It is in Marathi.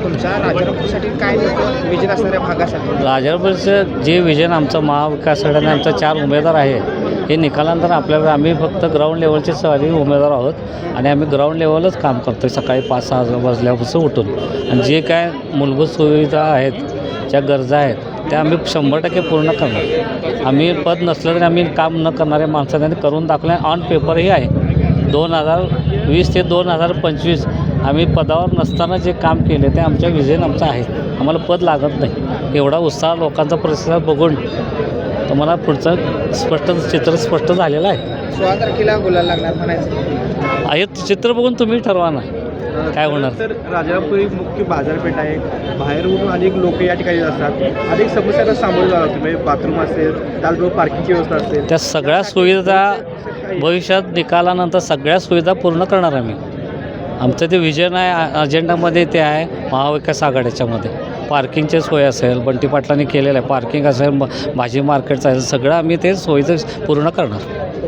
तुमच्या राजारामपूरसाठी काय नेमकं विजन असणाऱ्या भागासाठी? राजापूरचं जे विजन आमचं महाविकास आघाडीने आमचा 4 उमेदवार आहे हे निकालानंतर आपल्याला आम्ही फक्त ग्राउंड लेवलचे सगळे उमेदवार आहोत आणि आम्ही ग्राउंड लेवलच काम करतो सकाळी 5-6 वाजल्यापासून उठून. आणि जे काय मूलभूत सुविधा आहेत, ज्या गरजा आहेत त्या आम्ही 100% पूर्ण करणार. आम्ही पद नसलं तरी आम्ही काम न करणाऱ्या माणसांनी करून दाखवलं. ऑन पेपरही आहे. 2020 ते 2025 आम्ही पदावर नसताना जे काम केले ते आमच्या विजन आमचं आहे. आम्हाला पद लागत नाही. एवढा उत्साह लोकांचा प्रतिसाद बघून तुम्हाला पुढचं चित्र स्पष्ट झालेलं आहे. 16 तारखेला गुलाल लागणार म्हणायचं हे चित्र बघून तुम्ही ठरवा ना काय होणार. तर राजारामपूर ही मुख्य बाजारपेठ आहे. बाहेरून अनेक लोक या ठिकाणी असतात. अनेक समस्यांना सामोरं जावं लागतं. म्हणजे बाथरूम असेल, त्याचबरोबर पार्किंगची व्यवस्था असेल. त्या सगळ्या सुविधा भविष्यात निकालानंतर सगळ्या सुविधा पूर्ण करणार आम्ही. आमचं ते विजन आहे, अजेंडामध्ये ते आहे महाविकास आघाडीच्यामध्ये. पार्किंगची सोय असेल, बंटी पाटलांनी केलेलं आहे. पार्किंग असेल, भाजी मार्केटचं असेल, सगळं आम्ही ते सोयीचं पूर्ण करणार.